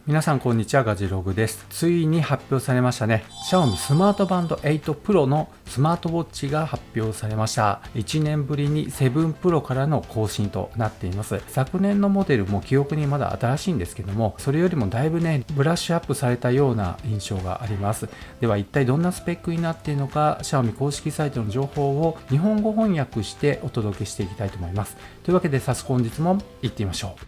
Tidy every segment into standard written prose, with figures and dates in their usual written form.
皆さんこんにちは、ガジログです。ついに発表されましたね。Xiaomi スマートバンド8 Pro のスマートウォッチが発表されました。1年ぶりに7 Pro からの更新となっています。昨年のモデルも記憶にまだ新しいんですけども、それよりもだいぶね、ブラッシュアップされたような印象があります。では一体どんなスペックになっているのか、Xiaomi 公式サイトの情報を日本語翻訳してお届けしていきたいと思います。というわけで早速本日も行ってみましょう。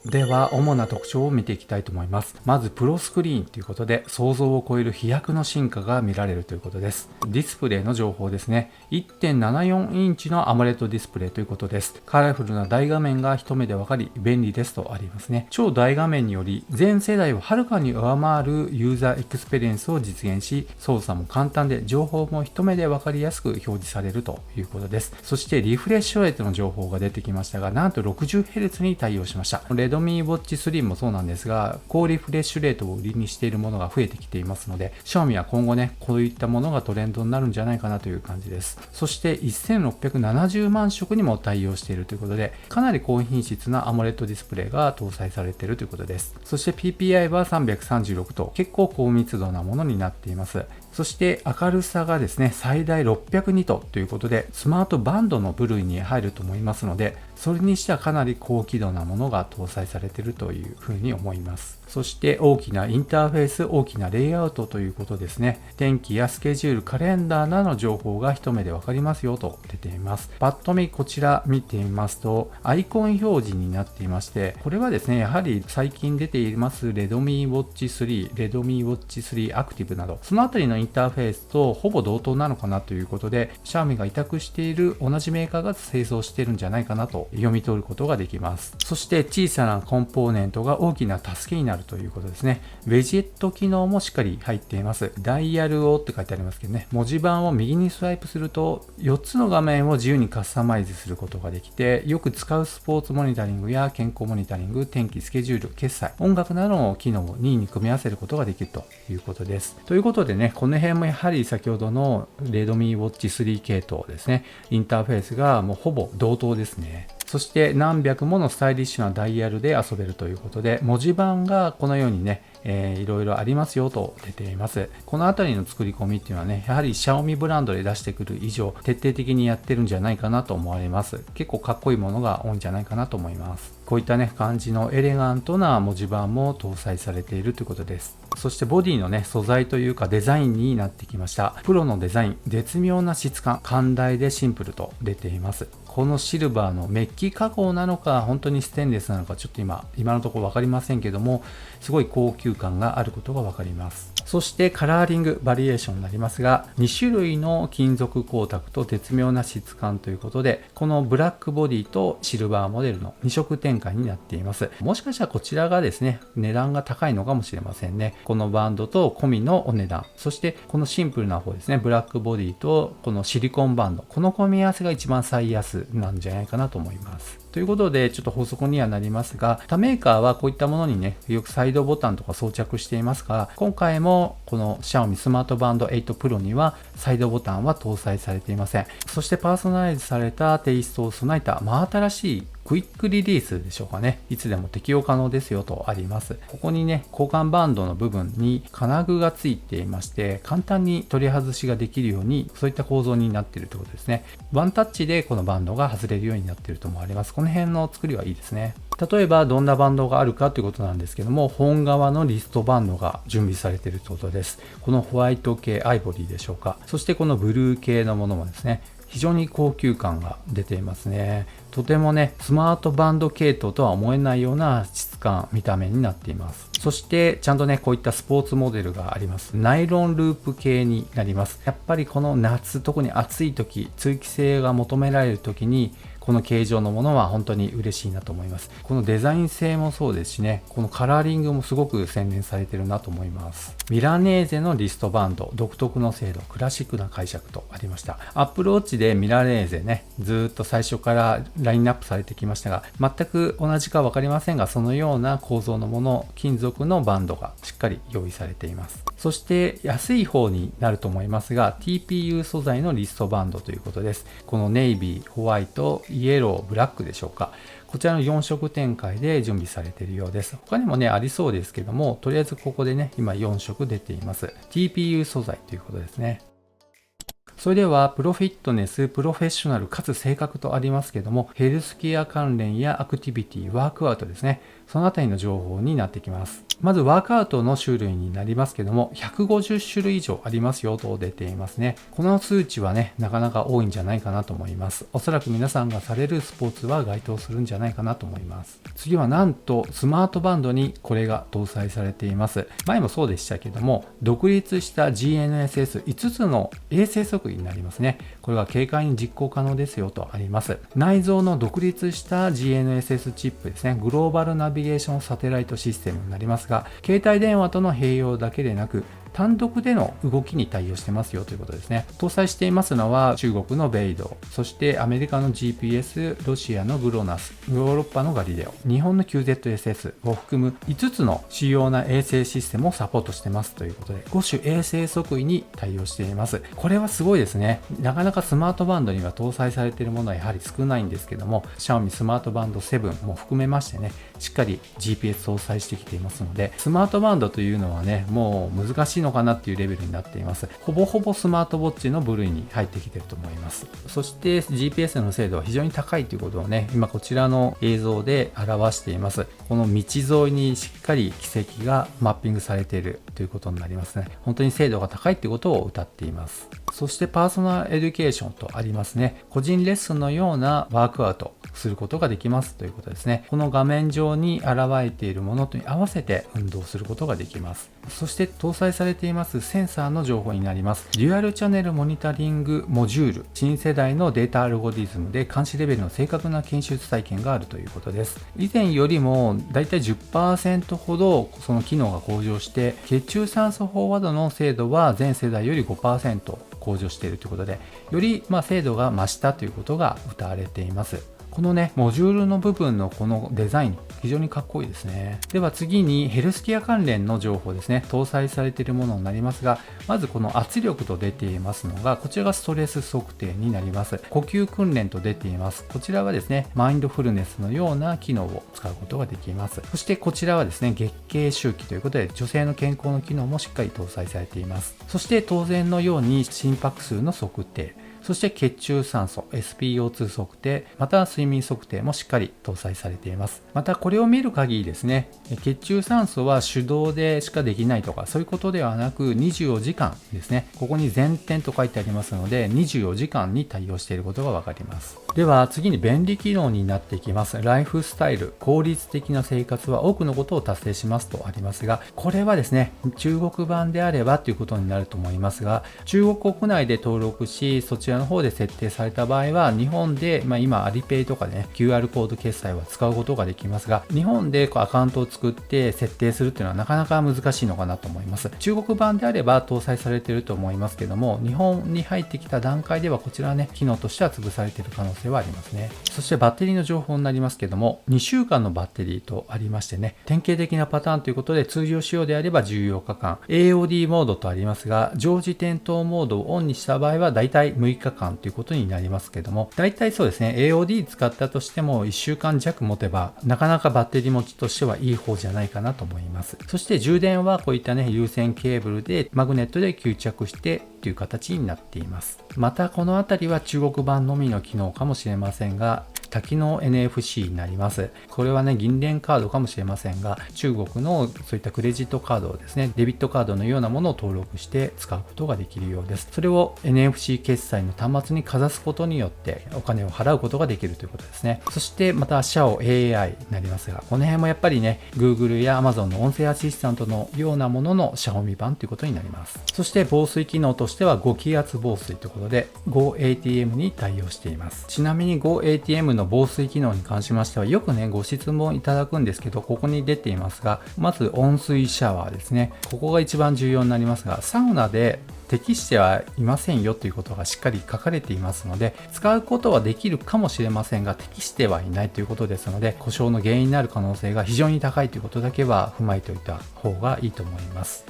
では主な特徴を見ていきたいと思います。まずプロスクリーンということで想像を超える飛躍の進化が見られるということです。ディスプレイの情報ですね。 1.74 インチのアモレットディスプレイということです。カラフルな大画面が一目でわかり便利ですとありますね。超大画面により全世代をはるかに上回るユーザーエクスペリエンスを実現し、操作も簡単で情報も一目でわかりやすく表示されるということです。そしてリフレッシュレートの情報が出てきましたが、なんと 60Hz に対応しました。Redmi Watch 3もそうなんですが、高リフレッシュレートを売りにしているものが増えてきていますので、Xiaomi は今後ね、こういったものがトレンドになるんじゃないかなという感じです。そして1670万色にも対応しているということで、かなり高品質な AMOLED ディスプレイが搭載されているということです。そして PPI は336と結構高密度なものになっています。そして明るさがですね、最大600ニトということで、スマートバンドの部類に入ると思いますので、それにしてはかなり高輝度なものが搭載されているというふうに思います。そして大きなインターフェース、大きなレイアウトということですね。天気やスケジュール、カレンダーなどの情報が一目でわかりますよと出ています。パッと見こちら見てみますと、アイコン表示になっていまして、これはですね、やはり最近出ています Redmi Watch 3、Redmi Watch 3 Active など、そのあたりのインターフェースとほぼ同等なのかなということで、Xiaomi が委託している同じメーカーが製造しているんじゃないかなと読み取ることができます。そして小さなコンポーネントが大きな助けになるということですね。ウェジェット機能もしっかり入っています。ダイヤルをって書いてありますけどね、文字盤を右にスワイプすると4つの画面を自由にカスタマイズすることができて、よく使うスポーツモニタリングや健康モニタリング、天気、スケジュール、決済、音楽などの機能を任意に組み合わせることができるということです。ということでね、この辺もやはり先ほどの Redmi Watch 3系統ですね、インターフェースがもうほぼ同等ですね。そして何百ものスタイリッシュなダイヤルで遊べるということで、文字盤がこのようにね、いろいろありますよと出ています。このあたりの作り込みっていうのはね、やはり Xiaomi ブランドで出してくる以上、徹底的にやってるんじゃないかなと思われます。結構かっこいいものが多いんじゃないかなと思います。こういったね、感じのエレガントな文字盤も搭載されているということです。そしてボディのね、素材というかデザインになってきました。プロのデザイン、絶妙な質感、寛大でシンプルと出ています。このシルバーのメッキ加工なのか、本当にステンレスなのか、ちょっと今のところ分かりませんけども、すごい高級感があることが分かります。そしてカラーリングバリエーションになりますが、2種類の金属光沢と絶妙な質感ということで、このブラックボディとシルバーモデルの2色展開になっています。もしかしたらこちらがですね、値段が高いのかもしれませんね。このバンドと込みのお値段、そしてこのシンプルな方ですね、ブラックボディとこのシリコンバンド、この組み合わせが一番最安なんじゃないかなと思います。ということで、ちょっと補足にはなりますが、他メーカーはこういったものにね、よくサイドボタンとか装着していますが、今回もこの Xiaomi スマートバンド8 Pro にはサイドボタンは搭載されていません。そしてパーソナライズされたテイストを備えた真新しいクイックリリースでしょうかね。いつでも適用可能ですよとあります。ここにね、交換バンドの部分に金具がついていまして、簡単に取り外しができるように、そういった構造になっているということですね。ワンタッチでこのバンドが外れるようになっていると思われます。この辺の作りはいいですね。例えばどんなバンドがあるかということなんですけども、本側のリストバンドが準備されているということです。このホワイト系、アイボリーでしょうか。そしてこのブルー系のものもですね、非常に高級感が出ていますね。とてもね、スマートバンド系統とは思えないような質感、見た目になっています。そしてちゃんとね、こういったスポーツモデルがあります。ナイロンループ系になります。やっぱりこの夏、特に暑い時、通気性が求められる時に、この形状のものは本当に嬉しいなと思います。このデザイン性もそうですしね、このカラーリングもすごく洗練されてるなと思います。ミラネーゼのリストバンド、独特の精度、クラシックな解釈とありました。Apple Watch でミラネーゼね、ずっと最初からラインナップされてきましたが、全く同じか分かりませんが、そのような構造のもの、金属のバンドがしっかり用意されています。そして安い方になると思いますが、 TPU 素材のリストバンドということです。このネイビー、ホワイト、イエロー、ブラックでしょうか。こちらの4色展開で準備されているようです。他にもね、ありそうですけども、とりあえずここでね、今4色出ています。TPU 素材ということですね。それでは、プロフィットネス、プロフェッショナルかつ正確とありますけども、ヘルスケア関連やアクティビティ、ワークアウトですね。そのあたりの情報になってきます。まずワークアウトの種類になりますけども、150種類以上ありますよと出ていますね。この数値はね、なかなか多いんじゃないかなと思います。おそらく皆さんがされるスポーツは該当するんじゃないかなと思います。次はなんとスマートバンドにこれが搭載されています。前もそうでしたけども、独立した GNSS5 つの衛星測位になりますね。これが軽快に実行可能ですよとあります。内蔵の独立した GNSS チップですね。グローバルナビゲーションサテライトシステムになりますが、携帯電話との併用だけでなく、単独での動きに対応してますよということですね。搭載していますのは中国のベイド、そしてアメリカの GPS、ロシアのグロナス、ヨーロッパのガリレオ、日本の QZSS を含む5つの主要な衛星システムをサポートしてますということで、5種衛星測位に対応しています。これはすごいですね。なかなかスマートバンドには搭載されているものはやはり少ないんですけども、Xiaomi スマートバンド7も含めましてね、しっかり GPS 搭載してきていますので、スマートバンドというのはね、もう難しいのかなっていうレベルになっています。ほぼほぼスマートウォッチの部類に入ってきていると思います。そして GPS の精度は非常に高いということをね、今こちらの映像で表しています。この道沿いにしっかり軌跡がマッピングされているということになりますね。本当に精度が高いということを謳っています。そしてパーソナルエデュケーションとありますね。個人レッスンのようなワークアウトすることができますということですね。この画面上に現れているものに合わせて運動することができます。そして搭載されていますセンサーの情報になります。デュアルチャネルモニタリングモジュール、新世代のデータアルゴリズムで監視レベルの正確な検出体験があるということです。以前よりもだいたい 10% ほどその機能が向上して、血中酸素飽和度の精度は全世代より 5% 向上しているということで、より精度が増したということが謳われています。このね、モジュールの部分のこのデザイン、非常にかっこいいですね。では次にヘルスケア関連の情報ですね。搭載されているものになりますが、まずこの圧力と出ていますのが、こちらがストレス測定になります。呼吸訓練と出ています。こちらはですね、マインドフルネスのような機能を使うことができます。そしてこちらはですね、月経周期ということで、女性の健康の機能もしっかり搭載されています。そして当然のように心拍数の測定、そして血中酸素 SpO2 測定、また睡眠測定もしっかり搭載されています。またこれを見る限りですね、血中酸素は手動でしかできないとかそういうことではなく、24時間ですね、ここに前転と書いてありますので24時間に対応していることがわかります。では次に便利機能になっていきます。ライフスタイル、効率的な生活は多くのことを達成しますとありますが、これはですね、中国版であればということになると思いますが、中国国内で登録し、そちらの方で設定された場合は、日本で、今アリペイとかでね、QR コード決済は使うことができますが、日本でアカウントを作って設定するっていうのはなかなか難しいのかなと思います。中国版であれば搭載されていると思いますけども、日本に入ってきた段階ではこちらね、機能としては潰されている可能性はありますね。そしてバッテリーの情報になりますけども、2週間のバッテリーとありましてね、典型的なパターンということで、通常使用であれば14日間、AOD モードとありますが、常時点灯モードをオンにした場合はだいたい6日間ということになりますけども、だいたいそうですね、AOD 使ったとしても1週間弱持てば、なかなかバッテリー持ちとしてはいい方じゃないかなと思います。そして充電はこういったね、有線ケーブルでマグネットで吸着してという形になっています。またこのあたりは中国版のみの機能かもしれませんが、多機能 NFC になります。これはね、銀聯カードかもしれませんが、中国のそういったクレジットカードをですね、デビットカードのようなものを登録して使うことができるようです。それを NFC 決済の端末にかざすことによってお金を払うことができるということですね。そしてまた Xiao AI になりますが、この辺もやっぱりね、Google や Amazon の音声アシスタントのようなものの Xiaomi 版ということになります。そして防水機能としては5気圧防水ということで GoATM に対応しています。ちなみに GoATM の防水機能に関しましては、よくね、ご質問いただくんですけど、ここに出ていますが、まず温水シャワーですね。ここが一番重要になりますが、サウナで適してはいませんよということがしっかり書かれていますので、使うことはできるかもしれませんが、適してはいないということですので、故障の原因になる可能性が非常に高いということだけは踏まえておいた方がいいと思います。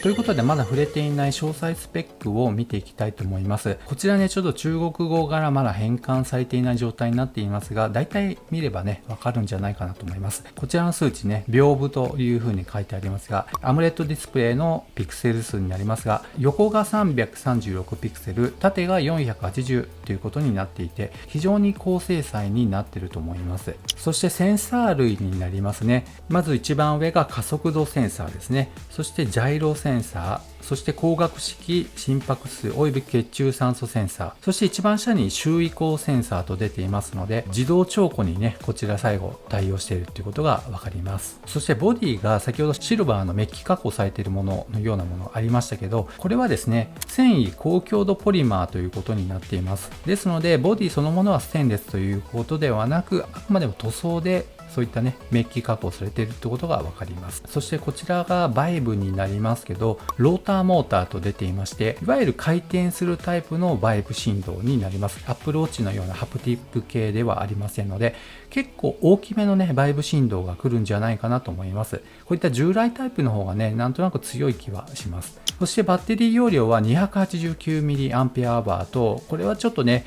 ということでまだ触れていない詳細スペックを見ていきたいと思います。こちらねちょっと中国語からまだ変換されていない状態になっていますが、だいたい見ればねわかるんじゃないかなと思います。こちらの数値ね屏風という風に書いてありますが、アムレットディスプレイのピクセル数になりますが、横が336ピクセル、縦が480ということになっていて、非常に高精細になっていると思います。そしてセンサー類になりますね。まず一番上が加速度センサーですね。そしてジャイロセンサー、そして光学式心拍数および血中酸素センサー、そして一番下に周囲光センサーと出ていますので、自動調光にねこちら最後対応しているということが分かります。そしてボディが先ほどシルバーのメッキ加工されているもののようなものありましたけど、これはですね繊維高強度ポリマーということになっています。ですのでボディそのものはステンレスということではなく、あくまでも塗装でそういったねメッキ加工されているってことが分かります。そしてこちらがバイブになりますけど、ローターモーターと出ていまして、いわゆる回転するタイプのバイブ振動になります。アップルウォッチのようなハプティック系ではありませんので、結構大きめのねバイブ振動が来るんじゃないかなと思います。こういった従来タイプの方がねなんとなく強い気はします。そしてバッテリー容量は 289mAh と、これはちょっとね、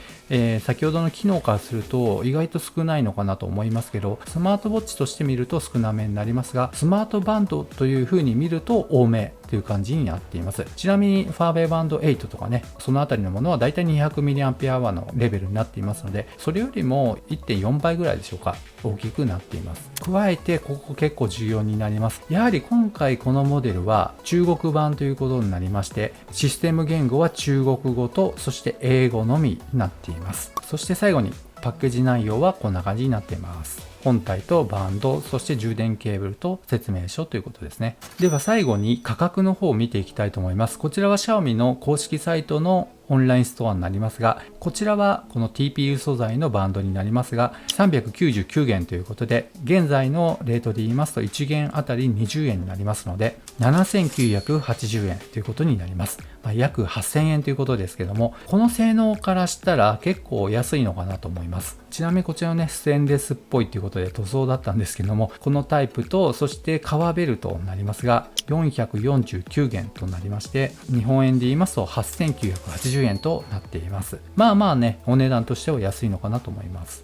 先ほどの機能からすると意外と少ないのかなと思いますけど、スマートウォッチとして見ると少なめになりますが、スマートバンドという風に見ると多めという感じになっています。ちなみにファーウェイバンド8とかね、そのあたりのものはだいたい 200mAh のレベルになっていますので、それよりも 1.4 倍ぐらいでしょうか、大きくなっています。加えてここ結構重要になります。やはり今回このモデルは中国版ということになりまして、システム言語は中国語とそして英語のみになっています。そして最後にパッケージ内容はこんな感じになっています。本体とバンド、そして充電ケーブルと説明書ということですね。では最後に価格の方を見ていきたいと思います。こちらは Xiaomi の公式サイトのオンラインストアになりますが、こちらはこの TPU 素材のバンドになりますが、399元ということで、現在のレートで言いますと1元あたり20円になりますので、7980円ということになります。約8000円ということですけども、この性能からしたら結構安いのかなと思います。ちなみにこちらのね、ステンレスっぽいということで塗装だったんですけども、このタイプと、そして革ベルトになりますが、449元となりまして、日本円で言いますと8980円となっています。まあね、お値段としては安いのかなと思います。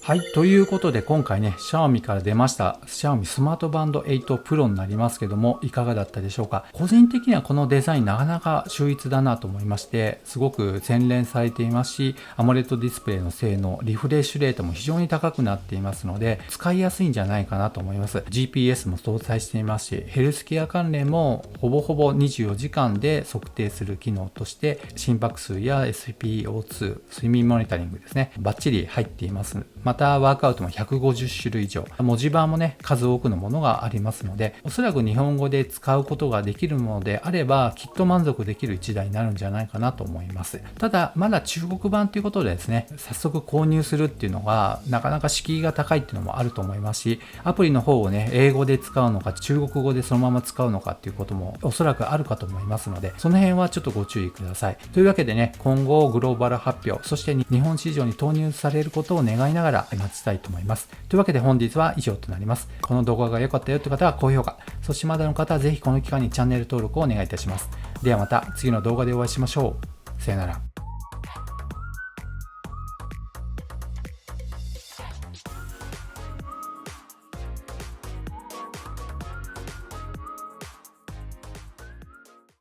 はい。ということで今回ね、Xiaomi から出ました Xiaomi スマートバンド8 Pro になりますけども、いかがだったでしょうか。個人的にはこのデザインなかなか秀逸だなと思いまして、すごく洗練されていますし、AMOLED ディスプレイの性能、リフレッシュレートも非常に高くなっていますので、使いやすいんじゃないかなと思います。GPS も搭載していますし、ヘルスケア関連もほぼほぼ24時間で測定する機能として、心拍数や SpO2、睡眠モニタリングですね、バッチリ入っています。またワークアウトも150種類以上、文字盤もね数多くのものがありますので、おそらく日本語で使うことができるものであればきっと満足できる一台になるんじゃないかなと思います。ただまだ中国版ということでですね、早速購入するっていうのがなかなか敷居が高いっていうのもあると思いますし、アプリの方をね英語で使うのか中国語でそのまま使うのかっていうこともおそらくあるかと思いますので、その辺はちょっとご注意ください。というわけでね、今後グローバル発表、そして日本市場に投入されることを願いながら待ちたいと思います。というわけで本日は以上となります。この動画が良かったよという方は高評価、そしてまだの方はぜひこの機会にチャンネル登録をお願いいたします。ではまた次の動画でお会いしましょう。さよなら。